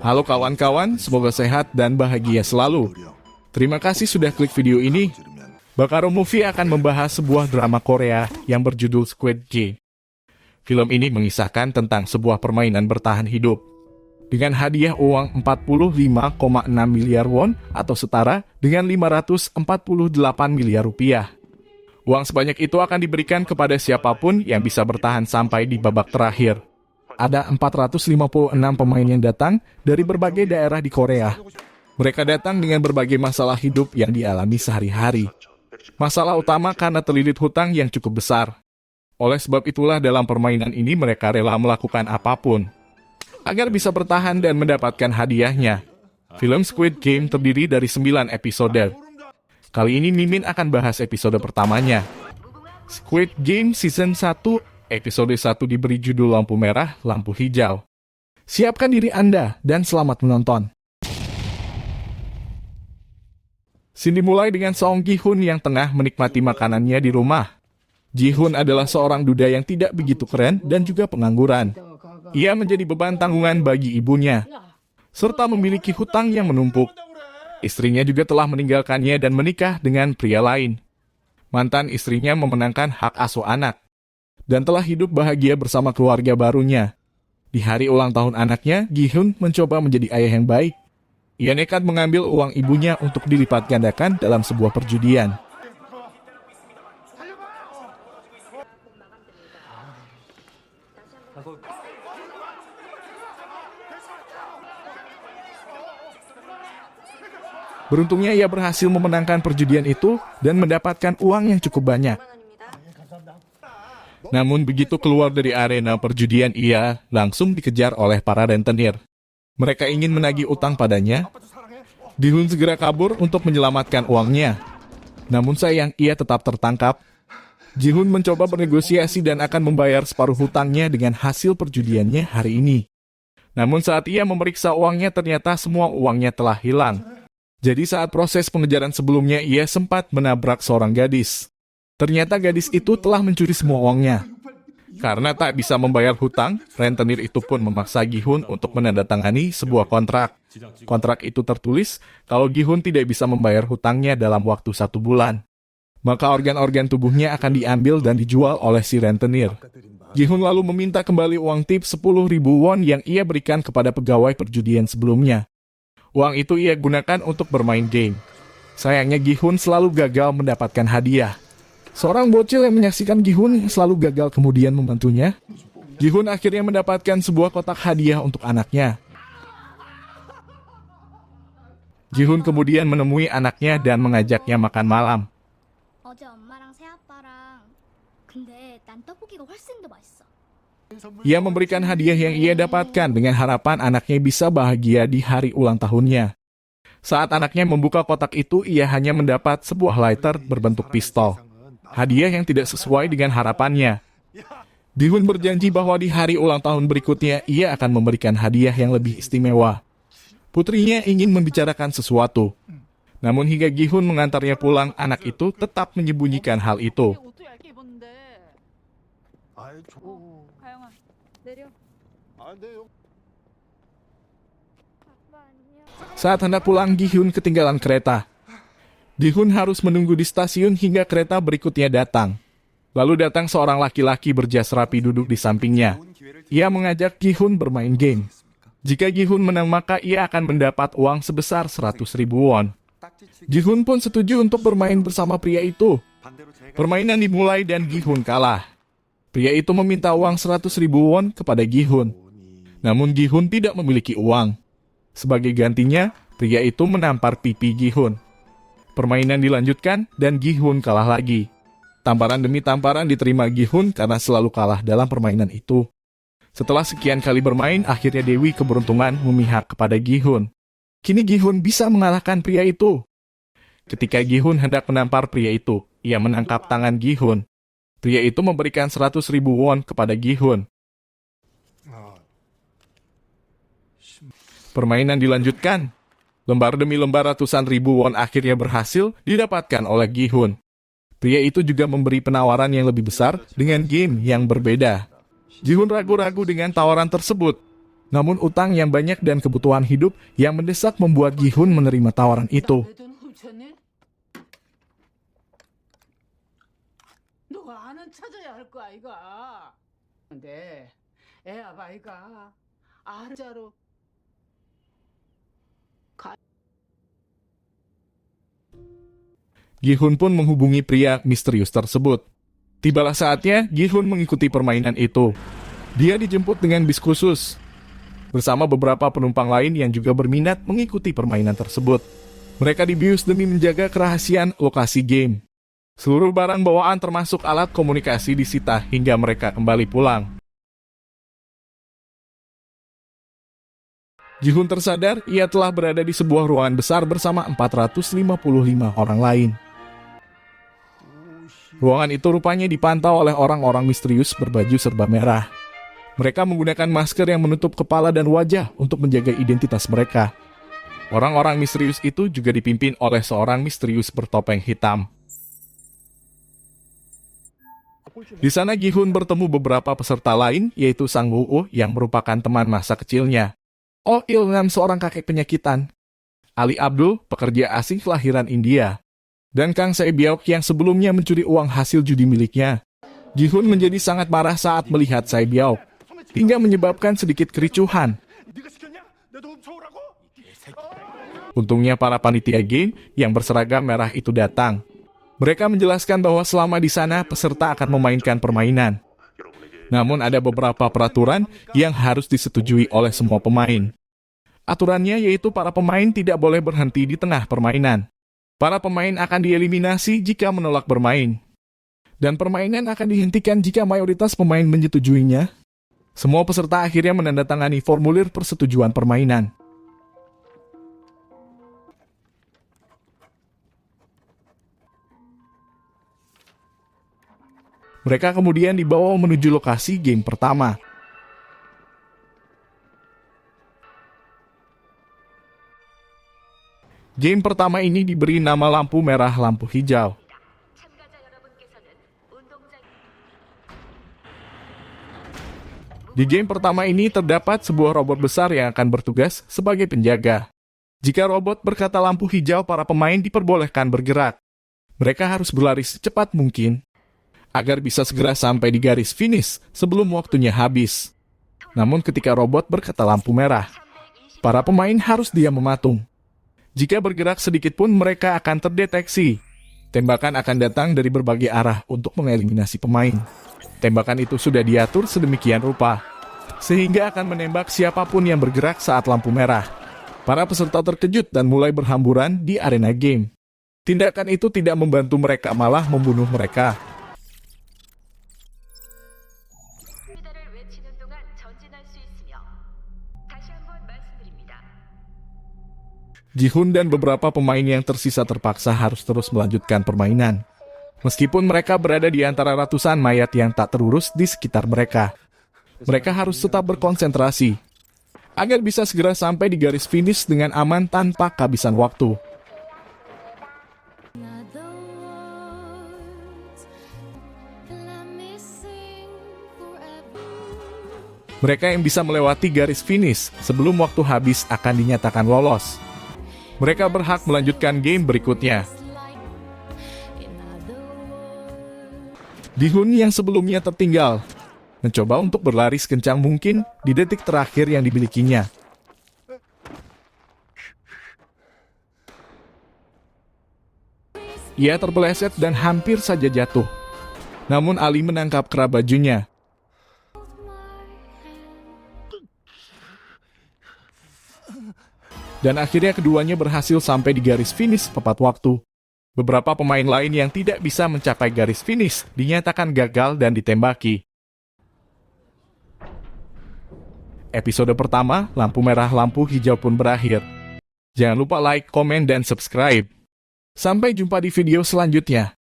Halo kawan-kawan, semoga sehat dan bahagia selalu. Terima kasih sudah klik video ini. Bakaro Movie akan membahas sebuah drama Korea yang berjudul Squid Game. Film ini mengisahkan tentang sebuah permainan bertahan hidup. Dengan hadiah uang 45,6 miliar won atau setara dengan 548 miliar rupiah. Uang sebanyak itu akan diberikan kepada siapapun yang bisa bertahan sampai di babak terakhir. Ada 456 pemain yang datang dari berbagai daerah di Korea. Mereka datang dengan berbagai masalah hidup yang dialami sehari-hari. Masalah utama karena terlilit hutang yang cukup besar. Oleh sebab itulah dalam permainan ini mereka rela melakukan apapun agar bisa bertahan dan mendapatkan hadiahnya. Film Squid Game terdiri dari 9 episode. Kali ini Mimin akan bahas episode pertamanya. Squid Game Season 1 Episode 1 diberi judul lampu merah, lampu hijau. Siapkan diri Anda dan selamat menonton. Scene dimulai dengan Song Gi-hun yang tengah menikmati makanannya di rumah. Ji-hun adalah seorang duda yang tidak begitu keren dan juga pengangguran. Ia menjadi beban tanggungan bagi ibunya, serta memiliki hutang yang menumpuk. Istrinya juga telah meninggalkannya dan menikah dengan pria lain. Mantan istrinya memenangkan hak asuh anak dan telah hidup bahagia bersama keluarga barunya. Di hari ulang tahun anaknya, Gi-hun mencoba menjadi ayah yang baik. Ia nekat mengambil uang ibunya untuk dilipat gandakan dalam sebuah perjudian. Beruntungnya ia berhasil memenangkan perjudian itu dan mendapatkan uang yang cukup banyak. Namun begitu keluar dari arena perjudian, ia langsung dikejar oleh para rentenir. Mereka ingin menagih utang padanya. Gi-hun segera kabur untuk menyelamatkan uangnya. Namun sayang, ia tetap tertangkap. Ji-hun mencoba bernegosiasi dan akan membayar separuh hutangnya dengan hasil perjudiannya hari ini. Namun saat ia memeriksa uangnya, ternyata semua uangnya telah hilang. Jadi saat proses pengejaran sebelumnya, ia sempat menabrak seorang gadis. Ternyata gadis itu telah mencuri semua uangnya. Karena tak bisa membayar hutang, rentenir itu pun memaksa Gi-hun untuk menandatangani sebuah kontrak. Kontrak itu tertulis kalau Gi-hun tidak bisa membayar hutangnya dalam waktu 1 bulan, maka organ-organ tubuhnya akan diambil dan dijual oleh si rentenir. Gi-hun lalu meminta kembali uang tip 10.000 won yang ia berikan kepada pegawai perjudian sebelumnya. Uang itu ia gunakan untuk bermain game. Sayangnya Gi-hun selalu gagal mendapatkan hadiah. Seorang bocil yang menyaksikan Gi-hun selalu gagal kemudian membantunya. Gi-hun akhirnya mendapatkan sebuah kotak hadiah untuk anaknya. Gi-hun kemudian menemui anaknya dan mengajaknya makan malam. Ia memberikan hadiah yang ia dapatkan dengan harapan anaknya bisa bahagia di hari ulang tahunnya. Saat anaknya membuka kotak itu, ia hanya mendapat sebuah lighter berbentuk pistol. Hadiah yang tidak sesuai dengan harapannya. Gi-hun berjanji bahwa di hari ulang tahun berikutnya ia akan memberikan hadiah yang lebih istimewa. Putrinya ingin membicarakan sesuatu. Namun hingga Gi-hun mengantarnya pulang, anak itu tetap menyembunyikan hal itu. Saat hendak pulang, Gi-hun ketinggalan kereta. Gi-hun harus menunggu di stasiun hingga kereta berikutnya datang. Lalu datang seorang laki-laki berjas rapi duduk di sampingnya. Ia mengajak Gi-hun bermain game. Jika Gi-hun menang, maka ia akan mendapat uang sebesar 100.000 won. Gi-hun pun setuju untuk bermain bersama pria itu. Permainan dimulai dan Gi-hun kalah. Pria itu meminta uang 100.000 won kepada Gi-hun. Namun Gi-hun tidak memiliki uang. Sebagai gantinya, pria itu menampar pipi Gi-hun. Permainan dilanjutkan dan Gi-hun kalah lagi. Tamparan demi tamparan diterima Gi-hun karena selalu kalah dalam permainan itu. Setelah sekian kali bermain, akhirnya Dewi keberuntungan memihak kepada Gi-hun. Kini Gi-hun bisa mengalahkan pria itu. Ketika Gi-hun hendak menampar pria itu, ia menangkap tangan Gi-hun. Pria itu memberikan 100.000 won kepada Gi-hun. Permainan dilanjutkan. Lembar demi lembar ratusan ribu won akhirnya berhasil didapatkan oleh Gi-hun. Pria itu juga memberi penawaran yang lebih besar dengan game yang berbeda. Ji-hun ragu-ragu dengan tawaran tersebut. Namun utang yang banyak dan kebutuhan hidup yang mendesak membuat Gi-hun menerima tawaran itu. 내 돈 훔쳤니? 너가 아는 찾아야 할 거 아이가. 근데 애 아바이가 아자로 Gi-hun pun menghubungi pria misterius tersebut. Tibalah saatnya Gi-hun mengikuti permainan itu. Dia dijemput dengan bis khusus bersama beberapa penumpang lain yang juga berminat mengikuti permainan tersebut. Mereka dibius demi menjaga kerahasiaan lokasi game. Seluruh barang bawaan termasuk alat komunikasi disita hingga mereka kembali pulang. Gi-hun tersadar ia telah berada di sebuah ruangan besar bersama 455 orang lain. Ruangan itu rupanya dipantau oleh orang-orang misterius berbaju serba merah. Mereka menggunakan masker yang menutup kepala dan wajah untuk menjaga identitas mereka. Orang-orang misterius itu juga dipimpin oleh seorang misterius bertopeng hitam. Di sana Gi-hun bertemu beberapa peserta lain, yaitu Sang Woo yang merupakan teman masa kecilnya. Oh Il-nam, seorang kakek penyakitan. Ali Abdul, pekerja asing kelahiran India. Dan Kang Sae-byeok yang sebelumnya mencuri uang hasil judi miliknya. Gi-hun menjadi sangat marah saat melihat Sae-byeok, hingga menyebabkan sedikit kericuhan. Untungnya para panitia game yang berseragam merah itu datang. Mereka menjelaskan bahwa selama di sana peserta akan memainkan permainan. Namun ada beberapa peraturan yang harus disetujui oleh semua pemain. Aturannya yaitu para pemain tidak boleh berhenti di tengah permainan. Para pemain akan dieliminasi jika menolak bermain. Dan permainan akan dihentikan jika mayoritas pemain menyetujuinya. Semua peserta akhirnya menandatangani formulir persetujuan permainan. Mereka kemudian dibawa menuju lokasi game pertama. Game pertama ini diberi nama lampu merah, lampu hijau. Di game pertama ini terdapat sebuah robot besar yang akan bertugas sebagai penjaga. Jika robot berkata lampu hijau, para pemain diperbolehkan bergerak. Mereka harus berlari secepat mungkin agar bisa segera sampai di garis finish sebelum waktunya habis. Namun ketika robot berkata lampu merah, para pemain harus diam mematung. Jika bergerak sedikit pun mereka akan terdeteksi. Tembakan akan datang dari berbagai arah untuk mengeliminasi pemain. Tembakan itu sudah diatur sedemikian rupa, sehingga akan menembak siapapun yang bergerak saat lampu merah. Para peserta terkejut dan mulai berhamburan di arena game. Tindakan itu tidak membantu mereka, malah membunuh mereka. Gi-hun dan beberapa pemain yang tersisa terpaksa harus terus melanjutkan permainan. Meskipun mereka berada di antara ratusan mayat yang tak terurus di sekitar mereka. Mereka harus tetap berkonsentrasi agar bisa segera sampai di garis finish dengan aman tanpa kehabisan waktu. Mereka yang bisa melewati garis finish sebelum waktu habis akan dinyatakan lolos. Mereka berhak melanjutkan game berikutnya. Gi-hun yang sebelumnya tertinggal mencoba untuk berlari sekencang mungkin di detik terakhir yang dimilikinya. Ia terpeleset dan hampir saja jatuh. Namun Ali menangkap kerah bajunya. Dan akhirnya keduanya berhasil sampai di garis finish tepat waktu. Beberapa pemain lain yang tidak bisa mencapai garis finish dinyatakan gagal dan ditembaki. Episode pertama, lampu merah, lampu hijau pun berakhir. Jangan lupa like, komen, dan subscribe. Sampai jumpa di video selanjutnya.